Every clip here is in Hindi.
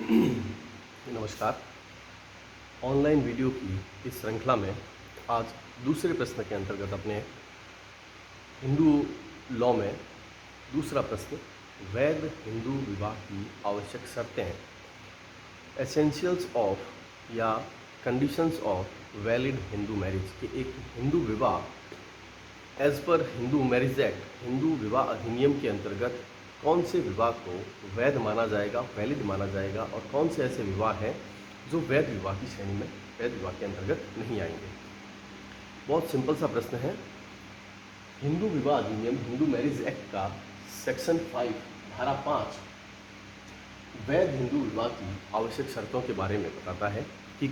नमस्कार। ऑनलाइन वीडियो की इस श्रृंखला में आज दूसरे प्रश्न के अंतर्गत अपने हिंदू लॉ में दूसरा प्रश्न, वैध हिंदू विवाह की आवश्यक शर्तें हैं, एसेंशियल्स ऑफ या conditions of valid Hindu marriage के एक हिंदू विवाह as per Hindu marriage act, Hindu विवाह अधिनियम के अंतर्गत कौन से विवाह को वैध माना जाएगा, वैलिड माना जाएगा और कौन से ऐसे विवाह हैं जो वैध विवाह की श्रेणी में, वैध विवाह के अंतर्गत नहीं आएंगे। बहुत सिंपल सा प्रश्न है। हिंदू विवाह अधिनियम, हिंदू मैरिज एक्ट का सेक्शन 5 धारा 5 वैध हिंदू विवाह की आवश्यक शर्तों के बारे में बताता है कि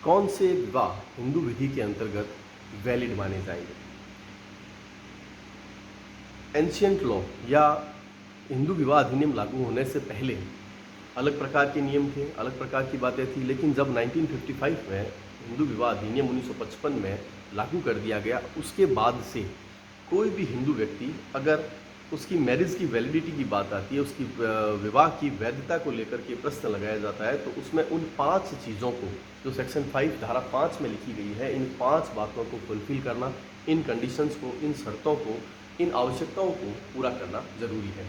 कौन से विवाह हिंदू विधि के अंतर्गत वैलिड माने जाएंगे। एंशियंट लॉ या हिंदू विवाह अधिनियम लागू होने से पहले अलग प्रकार के नियम थे, अलग प्रकार की बातें थी, लेकिन जब 1955 में हिंदू विवाह अधिनियम 1955 में लागू कर दिया गया, उसके बाद से कोई भी हिंदू व्यक्ति अगर उसकी मैरिज की वैलिडिटी की बात आती है, उसकी विवाह की वैधता को लेकर के प्रश्न लगाया जाता है, तो उसमें उन 5 चीज़ों को जो सेक्शन 5 धारा 5 में लिखी गई है, इन 5 बातों को फुलफिल करना, इन कंडीशंस को, इन शर्तों को, इन आवश्यकताओं को पूरा करना जरूरी है।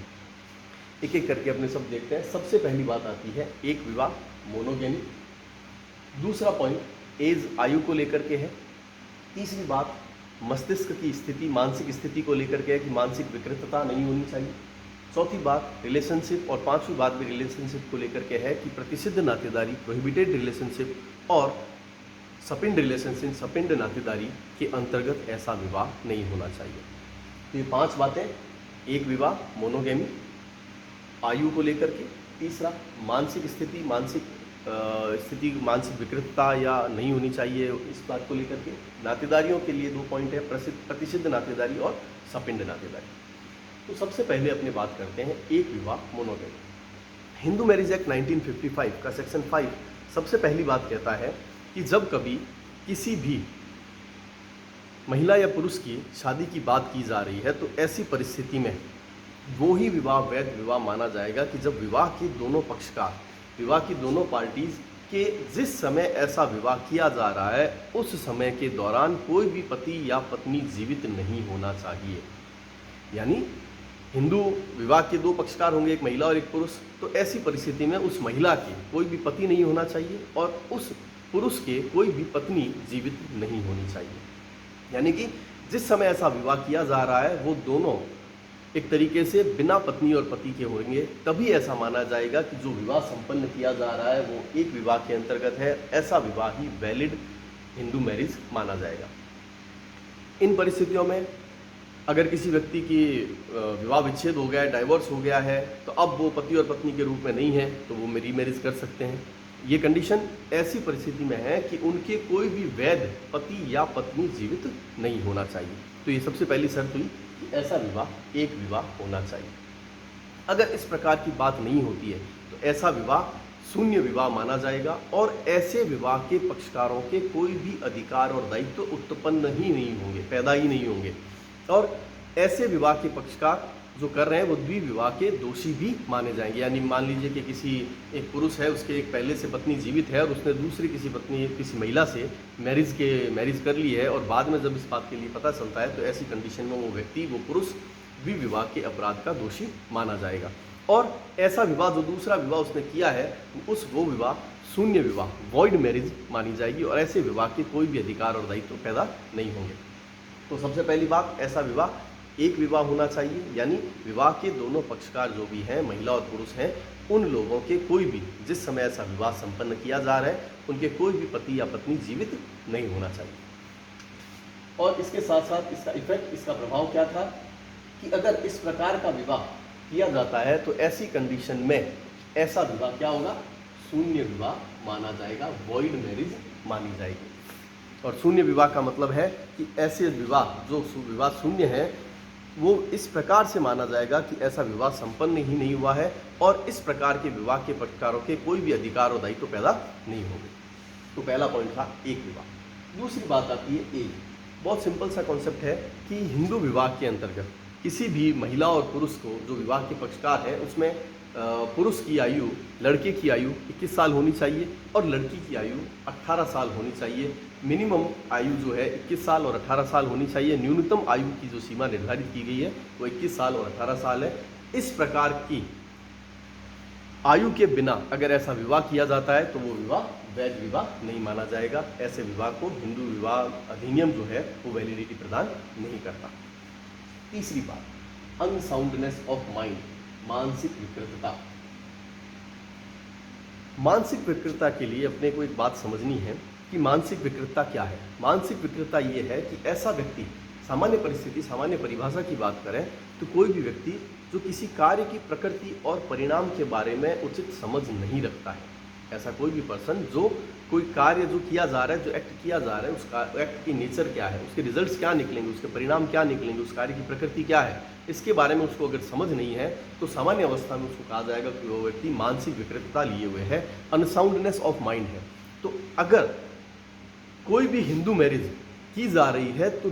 एक एक करके अपने सब देखते हैं। सबसे पहली बात आती है एक विवाह, मोनोगेमी। दूसरा पॉइंट एज, आयु को लेकर के है। तीसरी बात मस्तिष्क की स्थिति, मानसिक स्थिति को लेकर के है कि मानसिक विकृतता नहीं होनी चाहिए। चौथी बात रिलेशनशिप, और पांचवी बात भी रिलेशनशिप को लेकर के है कि प्रतिषिद्ध नातेदारी, प्रोहिबिटेड रिलेशनशिप और सपिंड रिलेशनशिप, सपिंड नातेदारी के अंतर्गत ऐसा विवाह नहीं होना चाहिए। तो ये 5 बातें, एक विवाह, मोनोगेमी, आयु को लेकर के। तीसरा मानसिक स्थिति, मानसिक विकृतता या नहीं होनी चाहिए, इस बात को लेकर के। नातेदारियों के लिए 2 पॉइंट है, प्रतिषिद्ध नातेदारी और सपिंड नातेदारी। तो सबसे पहले अपने बात करते हैं एक विवाह, मोनोगेमी। हिंदू मैरिज एक्ट 1955 का सेक्शन 5 सबसे पहली बात कहता है कि जब कभी किसी भी महिला या पुरुष की शादी की बात की जा रही है, तो ऐसी परिस्थिति में वो ही विवाह वैध विवाह माना जाएगा कि जब विवाह के दोनों पक्षकार, विवाह की दोनों पार्टीज के जिस समय ऐसा विवाह किया जा रहा है, उस समय के दौरान कोई भी पति या पत्नी जीवित नहीं होना चाहिए। यानी हिंदू विवाह के 2 पक्षकार होंगे, एक महिला और एक पुरुष, तो ऐसी परिस्थिति में उस महिला के कोई भी पति नहीं होना चाहिए और उस पुरुष के कोई भी पत्नी जीवित नहीं होनी चाहिए। यानी कि जिस समय ऐसा विवाह किया जा रहा है, वो दोनों एक तरीके से बिना पत्नी और पति के होंगे, तभी ऐसा माना जाएगा कि जो विवाह संपन्न किया जा रहा है वो एक विवाह के अंतर्गत है, ऐसा विवाह ही वैलिड हिंदू मैरिज माना जाएगा। इन परिस्थितियों में अगर किसी व्यक्ति की विवाह विच्छेद हो गया है, डाइवोर्स हो गया है, तो अब वो पति और पत्नी के रूप में नहीं है, तो वो रीमैरिज कर सकते हैं। ये कंडीशन ऐसी परिस्थिति में है कि उनके कोई भी वैध पति या पत्नी जीवित नहीं होना चाहिए। तो ये सबसे पहली शर्त हुई कि ऐसा विवाह एक विवाह होना चाहिए। अगर इस प्रकार की बात नहीं होती है तो ऐसा विवाह शून्य विवाह माना जाएगा और ऐसे विवाह के पक्षकारों के कोई भी अधिकार और दायित्व उत्पन्न ही नहीं होंगे, पैदा ही नहीं होंगे, और ऐसे विवाह के पक्षकार जो कर रहे हैं वो द्विविवाह के दोषी भी माने जाएंगे। यानी मान लीजिए कि किसी एक पुरुष है, उसके एक पहले से पत्नी जीवित है और उसने दूसरी किसी महिला से मैरिज कर ली है, और बाद में जब इस बात के लिए पता चलता है, तो ऐसी कंडीशन में वो व्यक्ति, वो पुरुष द्विविवाह के अपराध का दोषी माना जाएगा। और ऐसा विवाह, जो दूसरा विवाह उसने किया है, वो विवाह शून्य विवाह, वॉइड मैरिज मानी जाएगी और ऐसे विवाह के कोई भी अधिकार और दायित्व पैदा नहीं होंगे। तो सबसे पहली बात, ऐसा विवाह एक विवाह होना चाहिए, यानी विवाह के दोनों पक्षकार जो भी हैं, महिला और पुरुष हैं, उन लोगों के कोई भी, जिस समय ऐसा विवाह संपन्न किया जा रहा है, उनके कोई भी पति या पत्नी जीवित नहीं होना चाहिए। और इसके साथ साथ इसका इफेक्ट, इसका प्रभाव क्या था कि अगर इस प्रकार का विवाह किया जाता है तो ऐसी कंडीशन में ऐसा विवाह क्या होगा, शून्य विवाह माना जाएगा, वॉइड मैरिज मानी जाएगी। और शून्य विवाह का मतलब है कि ऐसे विवाह, जो विवाह शून्य है, वो इस प्रकार से माना जाएगा कि ऐसा विवाह संपन्न ही नहीं हुआ है और इस प्रकार के विवाह के पक्षकारों के कोई भी अधिकार और दायित्व पैदा नहीं होंगे। तो पहला पॉइंट था एक विवाह। दूसरी बात आती है एज। बहुत सिंपल सा कॉन्सेप्ट है कि हिंदू विवाह के अंतर्गत किसी भी महिला और पुरुष को, जो विवाह के पक्षकार हैं, उसमें पुरुष की आयु, लड़के की आयु 21 साल होनी चाहिए और लड़की की आयु 18 साल होनी चाहिए। मिनिमम आयु जो है 21 साल और 18 साल होनी चाहिए। न्यूनतम आयु की जो सीमा निर्धारित की गई है वो 21 साल और 18 साल है। इस प्रकार की आयु के बिना अगर ऐसा विवाह किया जाता है तो वो विवाह वैध विवाह नहीं माना जाएगा। ऐसे विवाह को हिंदू विवाह अधिनियम जो है वो वैलिडिटी प्रदान नहीं करता। तीसरी बात, अनसाउंडनेस ऑफ माइंड, मानसिक विकृतता। मानसिक विकृतता के लिए अपने को एक बात समझनी है कि मानसिक विकृतता क्या है। मानसिक विकृतता ये है कि ऐसा व्यक्ति, सामान्य परिस्थिति, सामान्य परिभाषा की बात करें तो कोई भी व्यक्ति जो किसी कार्य की प्रकृति और परिणाम के बारे में उचित समझ नहीं रखता है। ऐसा कोई भी पर्सन जो कोई कार्य जो किया जा रहा है, जो एक्ट किया जा रहा है, उसका एक्ट की नेचर क्या है, उसके रिजल्ट्स क्या निकलेंगे, उसके परिणाम क्या निकलेंगे, उस कार्य की प्रकृति क्या है, इसके बारे में उसको अगर समझ नहीं है तो सामान्य अवस्था में उसको कहा जाएगा कि वो व्यक्ति मानसिक विकृतता लिए हुए है, अनसाउंडनेस ऑफ माइंड है। तो अगर कोई भी हिंदू मैरिज की जा रही है तो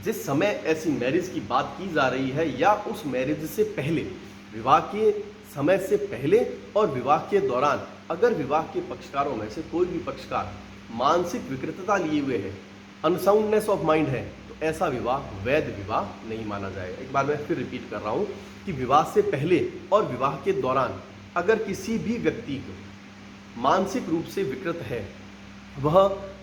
जिस समय ऐसी मैरिज की बात की जा रही है या उस मैरिज से पहले, विवाह के समय से पहले और विवाह के दौरान अगर विवाह के पक्षकारों में से कोई भी पक्षकार मानसिक विकृतता लिए हुए है, अनसाउंडनेस ऑफ माइंड है, तो ऐसा विवाह वैध विवाह नहीं माना जाएगा। एक बार मैं फिर रिपीट कर रहा हूँ कि विवाह से पहले और विवाह के दौरान अगर किसी भी व्यक्ति को मानसिक रूप से विकृत है, वह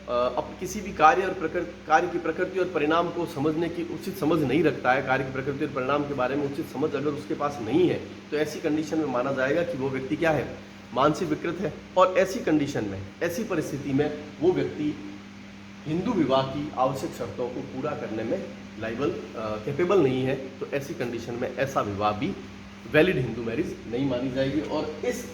अब किसी भी कार्य की प्रकृति और परिणाम को समझने की उचित समझ नहीं रखता है, कार्य की प्रकृति और परिणाम के बारे में उचित समझ अगर उसके पास नहीं है, तो ऐसी कंडीशन में माना जाएगा कि वो व्यक्ति क्या है, मानसिक विकृत है। और ऐसी कंडीशन में, ऐसी परिस्थिति में वो व्यक्ति हिंदू विवाह की आवश्यक शर्तों को पूरा करने में कैपेबल नहीं है। तो ऐसी कंडीशन में ऐसा विवाह भी वैलिड हिंदू मैरिज नहीं मानी जाएगी। और इस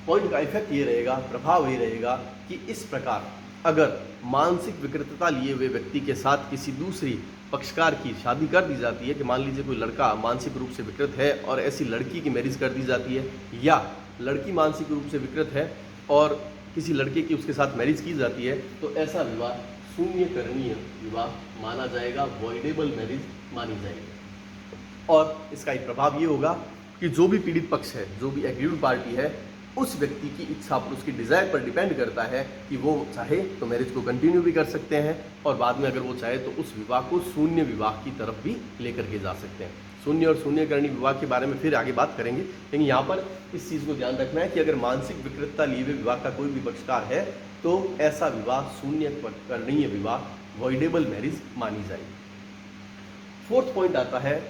पॉइंट का इफेक्ट ये रहेगा, प्रभाव ये रहेगा कि इस प्रकार अगर मानसिक विकृतता लिए हुए व्यक्ति के साथ किसी दूसरी पक्षकार की शादी कर दी जाती है, कि मान लीजिए कोई लड़का मानसिक रूप से विकृत है और ऐसी लड़की की मैरिज कर दी जाती है, या लड़की मानसिक रूप से विकृत है और किसी लड़के की उसके साथ मैरिज की जाती है, तो ऐसा विवाह शून्यकरणीय विवाह माना जाएगा, वॉइडेबल मैरिज मानी जाएगी। और इसका एक प्रभाव ये होगा कि जो भी पीड़ित पक्ष है, जो भी एग्रीड पार्टी है, उस व्यक्ति की इच्छा पर, उसकी डिज़ायर पर डिपेंड करता है कि वो चाहे तो मैरिज को कंटिन्यू भी कर सकते हैं और बाद में अगर वो चाहे तो उस विवाह को शून्य विवाह की तरफ भी लेकर के जा सकते हैं। शून्य और शून्यकरणीय विवाह के बारे में फिर आगे बात करेंगे, लेकिन यहाँ पर इस चीज़ को ध्यान रखना है कि अगर मानसिक विकृतता लिए हुए विवाह का कोई भी पक्षकार है तो ऐसा विवाह शून्यकरणीय विवाह, वॉइडेबल मैरिज मानी जाएगी। फोर्थ पॉइंट आता है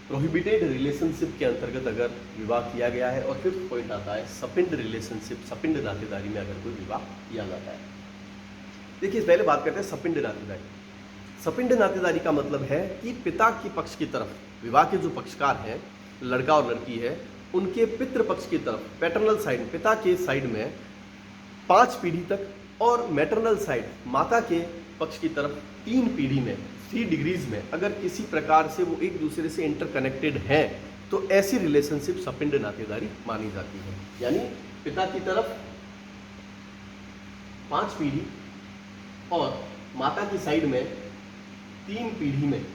प्रोहिबिटेड रिलेशनशिप के अंतर्गत अगर विवाह किया गया है। और फिफ्थ पॉइंट आता है सपिंड रिलेशनशिप, सपिंड नातेदारी में अगर कोई विवाह किया जाता है। देखिए पहले बात करते हैं सपिंड नातेदारी। सपिंड नातेदारी का मतलब है कि पिता के पक्ष की तरफ, विवाह के जो पक्षकार हैं, लड़का और लड़की है, उनके पितृ पक्ष की तरफ, पैटर्नल साइड, पिता के साइड में 5 पीढ़ी तक, और मैटरनल साइड, माता के पक्ष की तरफ 3 पीढ़ी में, 3 डिग्रीज में अगर किसी प्रकार से वो एक दूसरे से इंटरकनेक्टेड हैं तो ऐसी रिलेशनशिप सपिंड नातेदारी मानी जाती है। यानी पिता की तरफ 5 पीढ़ी और माता की साइड में 3 पीढ़ी में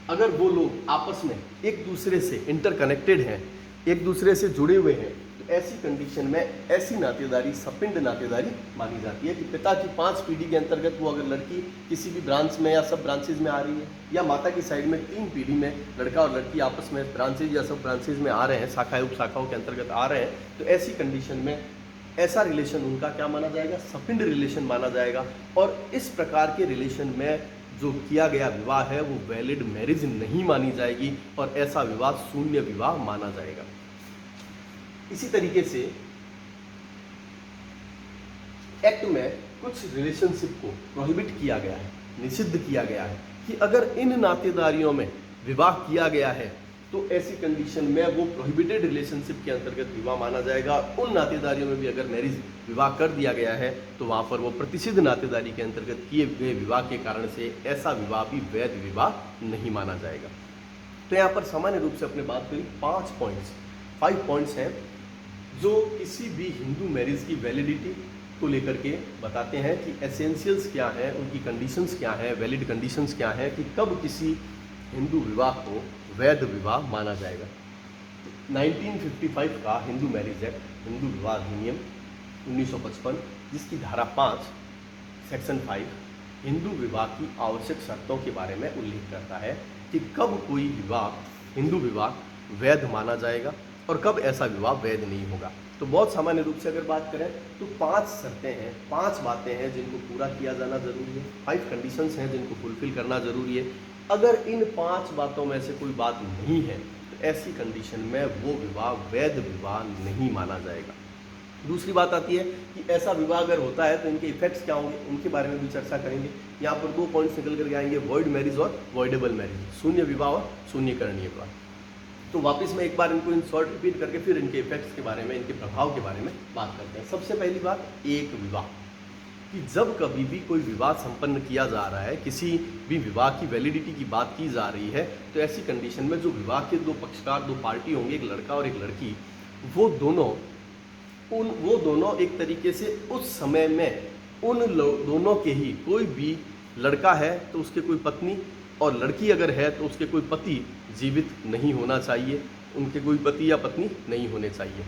अगर वो लोग आपस में एक दूसरे से इंटरकनेक्टेड हैं, एक दूसरे से जुड़े हुए हैं, तो ऐसी कंडीशन में ऐसी नातेदारी सपिंड नातेदारी मानी जाती है कि पिता की 5 पीढ़ी के अंतर्गत वो अगर लड़की किसी भी ब्रांच में या सब ब्रांचेज में आ रही है, या माता की साइड में 3 पीढ़ी में लड़का और लड़की आपस में ब्रांचेज या सब ब्रांचेज में आ रहे हैं, शाखाएं उपशाखाओं के अंतर्गत आ रहे हैं, तो ऐसी कंडीशन में ऐसा रिलेशन उनका क्या माना जाएगा, सपिंड रिलेशन माना जाएगा। और इस प्रकार के रिलेशन में जो किया गया विवाह है वो वैलिड मैरिज नहीं मानी जाएगी और ऐसा विवाह शून्य विवाह माना जाएगा। इसी तरीके से एक्ट में कुछ रिलेशनशिप को प्रोहिबिट किया गया है, निषिद्ध किया गया है कि अगर इन नातेदारियों में विवाह किया गया है तो ऐसी कंडीशन में वो प्रोहिबिटेड रिलेशनशिप के अंतर्गत विवाह माना जाएगा। उन नातेदारियों में भी अगर मैरिज विवाह कर दिया गया है तो वहाँ पर वो प्रतिषिद्ध नातेदारी के अंतर्गत किए गए विवाह के कारण से ऐसा विवाह भी वैध विवाह नहीं माना जाएगा। तो यहाँ पर सामान्य रूप से अपने बात करी 5 पॉइंट्स हैं जो किसी भी हिंदू मैरिज की वैलिडिटी को लेकर के बताते हैं कि एसेंशियल्स क्या हैं, उनकी कंडीशंस क्या हैं, वैलिड कंडीशंस क्या हैं कि कब किसी हिंदू विवाह को वैध विवाह माना जाएगा। 1955 का हिंदू मैरिज एक्ट, हिंदू विवाह अधिनियम 1955, जिसकी धारा 5 सेक्शन 5 हिंदू विवाह की आवश्यक शर्तों के बारे में उल्लेख करता है कि कब कोई विवाह, हिंदू विवाह वैध माना जाएगा और कब ऐसा विवाह वैध नहीं होगा। तो बहुत सामान्य रूप से अगर बात करें तो 5 शर्तें हैं, 5 बातें हैं जिनको पूरा किया जाना जरूरी है, 5 कंडीशंस हैं जिनको फुलफिल करना जरूरी है। अगर इन 5 बातों में से कोई बात नहीं है तो ऐसी कंडीशन में वो विवाह वैध विवाह नहीं माना जाएगा। दूसरी बात आती है कि ऐसा विवाह अगर होता है तो इनके इफेक्ट्स क्या होंगे, उनके बारे में भी चर्चा करेंगे। यहाँ पर 2 पॉइंट्स निकल करके आएंगे, वॉइड मैरिज और वॉइडेबल मैरिज, शून्य विवाह और शून्यकरणीय विवाह। तो वापस मैं एक बार इनको इन शॉर्ट रिपीट करके फिर इनके इफेक्ट्स के बारे में, इनके प्रभाव के बारे में बात करते हैं। सबसे पहली बात, एक विवाह, कि जब कभी भी कोई विवाह संपन्न किया जा रहा है, किसी भी विवाह की वैलिडिटी की बात की जा रही है, तो ऐसी कंडीशन में जो विवाह के 2 पक्षकार, 2 पार्टी होंगे, एक लड़का और एक लड़की, वो दोनों एक तरीके से उस समय में उन दोनों के ही, कोई भी लड़का है तो उसके कोई पत्नी और लड़की अगर है तो उसके कोई पति जीवित नहीं होना चाहिए, उनके कोई पति या पत्नी नहीं होने चाहिए।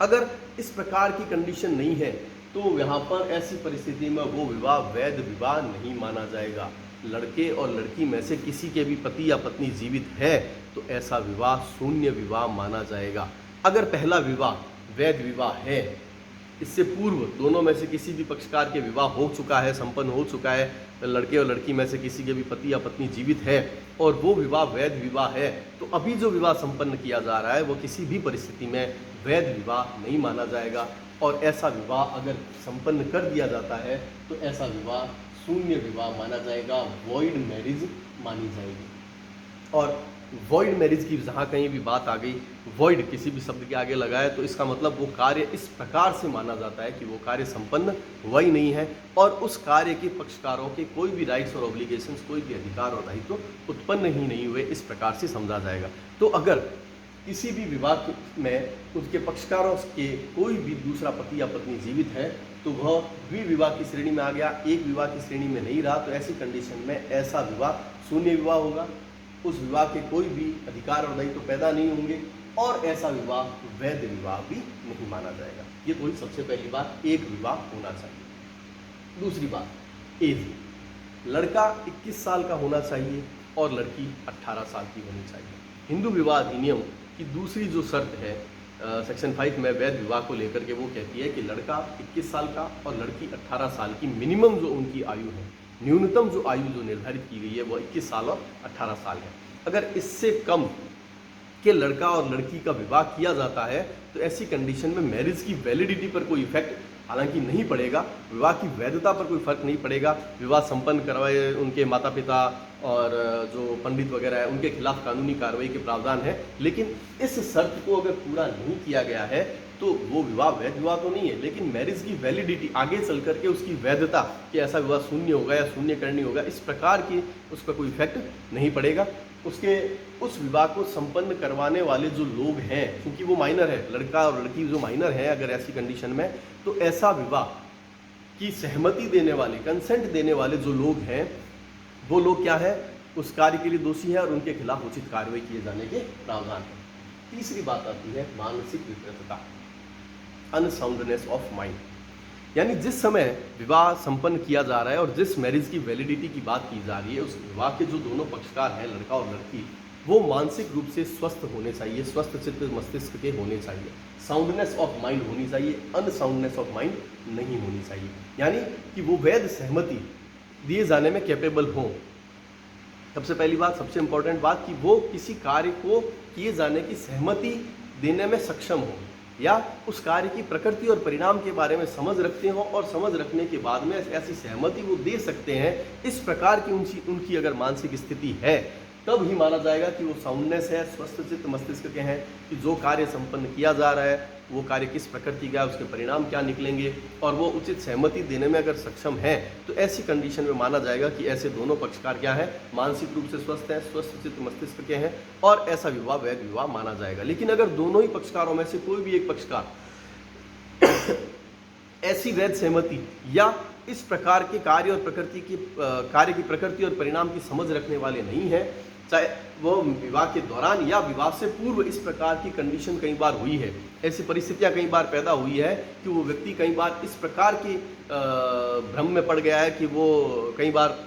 अगर इस प्रकार की कंडीशन नहीं है तो यहाँ पर ऐसी परिस्थिति में वो विवाह वैध विवाह नहीं माना जाएगा। लड़के और लड़की में से किसी के भी पति या पत्नी जीवित है तो ऐसा विवाह शून्य विवाह माना जाएगा। अगर पहला विवाह वैध विवाह है, इससे पूर्व दोनों में से किसी भी पक्षकार के विवाह हो चुका है, संपन्न हो चुका है, लड़के और लड़की में से किसी के भी पति या पत्नी जीवित है और वो विवाह वैध विवाह है, तो अभी जो विवाह संपन्न किया जा रहा है वो किसी भी परिस्थिति में वैध विवाह नहीं माना जाएगा। और ऐसा विवाह अगर संपन्न कर दिया जाता है तो ऐसा विवाह शून्य विवाह माना जाएगा, वॉइड मैरिज मानी जाएगी। और वॉइड मैरिज की जहाँ कहीं भी बात आ गई, वॉइड किसी भी शब्द के आगे लगाए तो इसका मतलब वो कार्य इस प्रकार से माना जाता है कि वो कार्य संपन्न हुआ ही नहीं है और उस कार्य के पक्षकारों के कोई भी राइट्स और ऑब्लिगेशंस, कोई भी अधिकार और दायित्व उत्पन्न ही नहीं हुए, इस प्रकार से समझा जाएगा। तो अगर किसी भी विवाह में उसके पक्षकारों के कोई भी दूसरा पति या पत्नी जीवित है तो वह द्विविवाह की श्रेणी में आ गया, एक विवाह की श्रेणी में नहीं रहा, तो ऐसी कंडीशन में ऐसा विवाह शून्य विवाह होगा, उस विवाह के कोई भी अधिकार और दायित्व पैदा नहीं होंगे और ऐसा विवाह वैध विवाह भी नहीं माना जाएगा। ये तो सबसे पहली बात, एक विवाह होना चाहिए। दूसरी बात, एज, लड़का 21 साल का होना चाहिए और लड़की 18 साल की होनी चाहिए। हिंदू विवाह अधिनियम की दूसरी जो शर्त है सेक्शन 5 में वैध विवाह को लेकर के, वो कहती है कि लड़का 21 साल का और लड़की 18 साल की, मिनिमम जो उनकी आयु है, न्यूनतम जो आयु जो निर्धारित की गई है वो 21 साल और 18 साल है। अगर इससे कम के लड़का और लड़की का विवाह किया जाता है तो ऐसी कंडीशन में मैरिज की वैलिडिटी पर कोई इफेक्ट हालांकि नहीं पड़ेगा, विवाह की वैधता पर कोई फर्क नहीं पड़ेगा। विवाह संपन्न करवाए उनके माता पिता और जो पंडित वगैरह है उनके खिलाफ कानूनी कार्रवाई के प्रावधान है, लेकिन इस शर्त को अगर पूरा नहीं किया गया है तो वो विवाह वैध विवाह तो नहीं है, लेकिन मैरिज की वैलिडिटी आगे चल करके उसकी वैधता कि ऐसा विवाह शून्य होगा या शून्यकरणीय होगा, इस प्रकार की उस पर कोई इफेक्ट नहीं पड़ेगा। उस विवाह को संपन्न करवाने वाले जो लोग हैं, क्योंकि वो माइनर है, लड़का और लड़की जो माइनर है, अगर ऐसी कंडीशन में, तो ऐसा विवाह की सहमति देने वाले, कंसेंट देने वाले जो लोग हैं वो लोग क्या है, उस कार्य के लिए दोषी है और उनके खिलाफ उचित कार्रवाई किए जाने के प्रावधान है। तीसरी बात आती है मानसिक विकृतता, अनसाउंडनेस ऑफ माइंड, यानी जिस समय विवाह संपन्न किया जा रहा है और जिस मैरिज की वैलिडिटी की बात की जा रही है, उस विवाह के जो दोनों पक्षकार हैं, लड़का और लड़की, वो मानसिक रूप से स्वस्थ होने चाहिए, स्वस्थ चित्त मस्तिष्क के होने चाहिए, साउंडनेस ऑफ माइंड होनी चाहिए, अनसाउंडनेस ऑफ माइंड नहीं होनी चाहिए, यानी कि वो वैध सहमति दिए जाने में कैपेबल हों। सबसे पहली बात, सबसे इंपॉर्टेंट बात, कि वो किसी कार्य को किए जाने की सहमति देने में सक्षम हो या उस कार्य की प्रकृति और परिणाम के बारे में समझ रखते हो और समझ रखने के बाद में ऐसी सहमति वो दे सकते हैं। इस प्रकार की उनकी अगर मानसिक स्थिति है तब ही माना जाएगा कि वो साउंडनेस है, स्वस्थ चित्त मस्तिष्क के हैं, कि जो कार्य संपन्न किया जा रहा है वो कार्य किस प्रकृति का है, उसके परिणाम क्या निकलेंगे, और वो उचित सहमति देने में अगर सक्षम है तो ऐसी कंडीशन में माना जाएगा कि ऐसे दोनों पक्षकार क्या है, मानसिक रूप से स्वस्थ हैं, स्वस्थ चित्त मस्तिष्क के हैं, और ऐसा विवाह वैध विवाह माना जाएगा। लेकिन अगर दोनों ही पक्षकारों में से कोई भी एक पक्षकार ऐसी वैध सहमति या इस प्रकार के कार्य की प्रकृति और परिणाम की समझ रखने वाले नहीं है, चाहे वो विवाह के दौरान या विवाह से पूर्व इस प्रकार की कंडीशन कई बार हुई है, ऐसी परिस्थितियां कई बार पैदा हुई है कि वो व्यक्ति कई बार इस प्रकार की भ्रम में पड़ गया है कि वो कई बार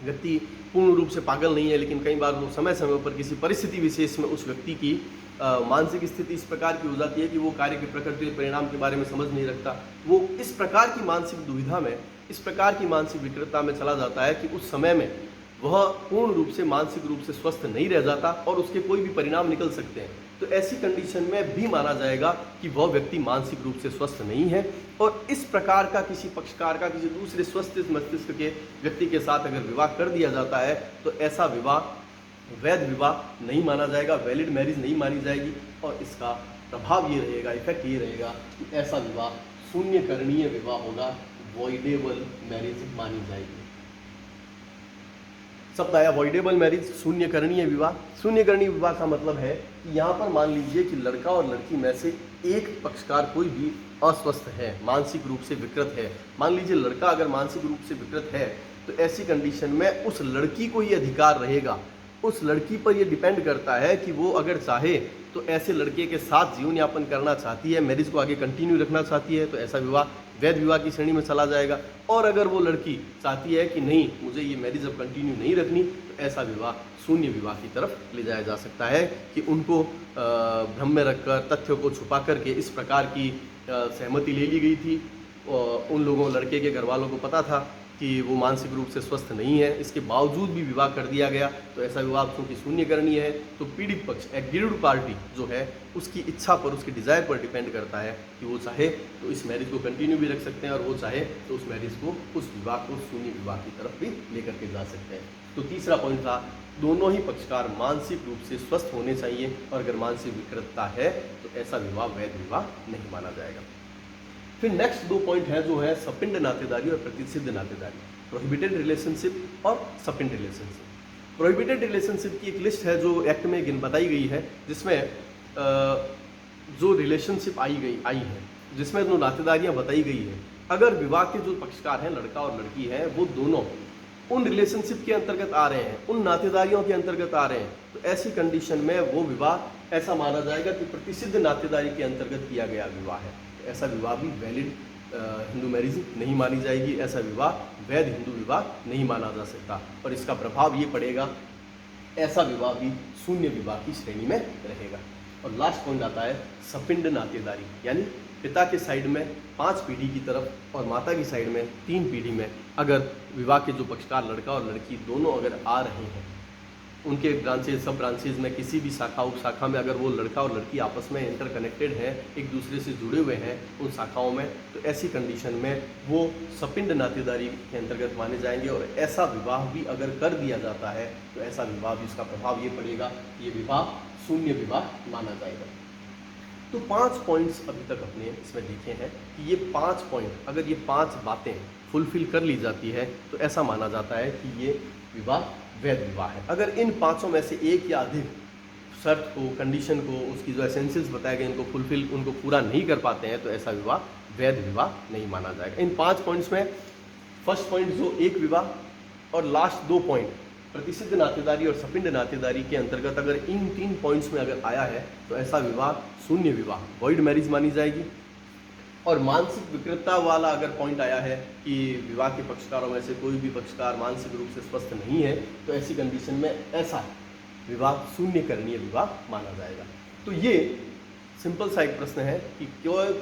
व्यक्ति पूर्ण रूप से पागल नहीं है, लेकिन कई बार वो समय समय पर किसी परिस्थिति विशेष में उस व्यक्ति की मानसिक स्थिति इस प्रकार की हो जाती है कि वो कार्य की प्रकृति और परिणाम के बारे में समझ नहीं रखता। वो इस प्रकार की मानसिक दुविधा में, इस प्रकार की मानसिक विकृतता में चला जाता है कि उस समय में वह पूर्ण रूप से मानसिक रूप से स्वस्थ नहीं रह जाता और उसके कोई भी परिणाम निकल सकते हैं। तो ऐसी कंडीशन में भी माना जाएगा कि वह व्यक्ति मानसिक रूप से स्वस्थ नहीं है। और इस प्रकार का किसी पक्षकार का किसी दूसरे स्वस्थ मस्तिष्क के व्यक्ति के साथ अगर विवाह कर दिया जाता है तो ऐसा विवाह वैध विवाह नहीं माना जाएगा, वैलिड मैरिज नहीं मानी जाएगी। और इसका प्रभाव ये रहेगा, इफेक्ट ये रहेगा कि ऐसा विवाह शून्यकरणीय विवाह होगा, वॉइडेबल मैरिज मानी जाएगी। शब्द आया वॉइडेबल मैरिज, शून्यकरणीय विवाह। शून्यकरणीय विवाह का मतलब है कि यहाँ पर मान लीजिए कि लड़का और लड़की में से एक पक्षकार कोई भी अस्वस्थ है, मानसिक रूप से विकृत है। मान लीजिए लड़का अगर मानसिक रूप से विकृत है तो ऐसी कंडीशन में उस लड़की को ये अधिकार रहेगा, उस लड़की पर यह डिपेंड करता है कि वो अगर चाहे तो ऐसे लड़के के साथ जीवन यापन करना चाहती है, मैरिज को आगे कंटिन्यू रखना चाहती है, तो ऐसा विवाह वैध विवाह की श्रेणी में चला जाएगा। और अगर वो लड़की चाहती है कि नहीं, मुझे ये मैरिज अब कंटिन्यू नहीं रखनी, तो ऐसा विवाह शून्य विवाह की तरफ ले जाया जा सकता है कि उनको भ्रम में रखकर, तथ्यों को छुपा करके इस प्रकार की सहमति ले ली गई थी। उन लोगों, लड़के के घर वालों को पता था कि वो मानसिक रूप से स्वस्थ नहीं है, इसके बावजूद भी विवाह कर दिया गया, तो ऐसा विवाह चूँकि शून्यकरणीय है। तो पीड़ित पक्ष, एग्रीड पार्टी जो है, उसकी इच्छा पर, उसकी डिज़ायर पर डिपेंड करता है कि वो चाहे तो इस मैरिज को कंटिन्यू भी रख सकते हैं और वो चाहे तो उस मैरिज को, उस विवाह को शून्य विवाह की तरफ भी लेकर के जा सकते हैं। तो तीसरा पॉइंट था, दोनों ही पक्षकार मानसिक रूप से स्वस्थ होने चाहिए और अगर मानसिक विकृतता है तो ऐसा विवाह वैध विवाह नहीं माना जाएगा। फिर नेक्स्ट दो पॉइंट है जो है सपिंड नातेदारी और प्रतिसिद्ध नातेदारी, प्रोहिबिटेड रिलेशनशिप और सपिंड रिलेशनशिप। प्रोहिबिटेड रिलेशनशिप की एक लिस्ट है जो एक्ट में बताई गई है, जिसमें जो रिलेशनशिप आई है, जिसमें जो नातेदारियां बताई गई है, अगर विवाह के जो पक्षकार हैं, लड़का और लड़की हैं, वो दोनों उन रिलेशनशिप के अंतर्गत आ रहे हैं, उन नातेदारियों के अंतर्गत आ रहे हैं, तो ऐसी कंडीशन में वो विवाह ऐसा माना जाएगा कि प्रतिसिद्ध नातेदारी के अंतर्गत किया गया विवाह है। ऐसा विवाह भी वैलिड हिंदू मैरिज नहीं मानी जाएगी, ऐसा विवाह वैध हिंदू विवाह नहीं माना जा सकता। और इसका प्रभाव ये पड़ेगा, ऐसा विवाह भी शून्य विवाह की श्रेणी में रहेगा। और लास्ट पॉइंट आता है सपिंड नातेदारी, यानी पिता के साइड में 5 पीढ़ी की तरफ और माता की साइड में 3 पीढ़ी में अगर विवाह के जो पक्षकार लड़का और लड़की दोनों अगर आ रहे हैं, उनके ब्रांचेज, सब ब्रांचेज में किसी भी शाखा उपशाखा में अगर वो लड़का और लड़की आपस में इंटरकनेक्टेड हैं, एक दूसरे से जुड़े हुए हैं उन शाखाओं में, तो ऐसी कंडीशन में वो सपिंड नातेदारी के अंतर्गत माने जाएंगे। और ऐसा विवाह भी अगर कर दिया जाता है तो ऐसा विवाह भी, इसका प्रभाव ये पड़ेगा, ये विवाह शून्य विवाह माना जाएगा। तो 5 पॉइंट्स अभी तक अपने इसमें देखे हैं कि ये 5 पॉइंट, अगर ये 5 बातें फुलफिल कर ली जाती है तो ऐसा माना जाता है कि ये विवाह वैध विवाह है। अगर इन 5 में से एक या अधिक शर्त को, कंडीशन को, उसकी जो एसेंशियल्स बताए गए इनको फुलफिल, उनको पूरा नहीं कर पाते हैं तो ऐसा विवाह वैध विवाह नहीं माना जाएगा। इन 5 पॉइंट्स में फर्स्ट पॉइंट जो एक विवाह और लास्ट 2 पॉइंट प्रतिसिद्ध नातेदारी और सपिंड नातेदारी के अंतर्गत अगर इन 3 पॉइंट्स में अगर आया है तो ऐसा विवाह शून्य विवाह, वॉइड मैरिज मानी जाएगी। और मानसिक विकृतता वाला अगर पॉइंट आया है कि विवाह के पक्षकारों में से कोई भी पक्षकार मानसिक रूप से स्वस्थ नहीं है, तो ऐसी कंडीशन में ऐसा विवाह शून्यकरणीय विवाह माना जाएगा। तो ये सिंपल सा एक प्रश्न है कि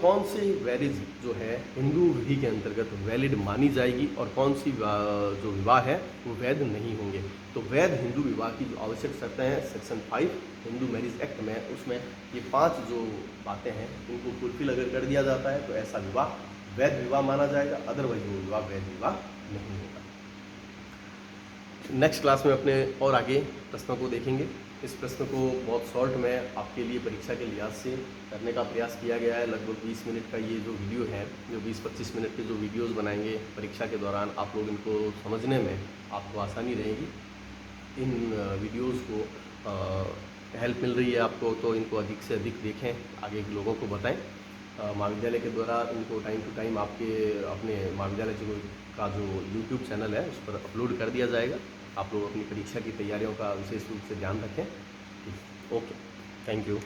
कौन सी मैरिज जो है हिंदू विधि के अंतर्गत वैलिड मानी जाएगी और कौन सी जो विवाह है वो वैध नहीं होंगे। तो वैध हिंदू विवाह की जो आवश्यक शर्तें हैं सेक्शन 5 हिंदू मैरिज एक्ट में, उसमें ये 5 जो बातें हैं इनको फुलफिल अगर कर दिया जाता है तो ऐसा विवाह वैध विवाह माना जाएगा, अदरवाइज वो विवाह वैध विवाह नहीं होगा। नेक्स्ट क्लास में अपने और आगे प्रश्नों को देखेंगे। इस प्रश्न को बहुत शॉर्ट में आपके लिए परीक्षा के लिहाज से करने का प्रयास किया गया है। लगभग 20 मिनट का ये जो वीडियो है, जो 20-25 मिनट के जो वीडियोस बनाएंगे परीक्षा के दौरान, आप लोग इनको समझने में आपको आसानी रहेगी। इन वीडियोस को हेल्प मिल रही है आपको तो इनको अधिक से अधिक देखें, आगे के लोगों को बताएं। महाविद्यालय के द्वारा इनको टाइम टू टाइम आपके अपने महाविद्यालय का जो YouTube चैनल है उस पर अपलोड कर दिया जाएगा। आप लोग अपनी परीक्षा की तैयारियों का विशेष रूप से ध्यान रखें। Okay, thank you.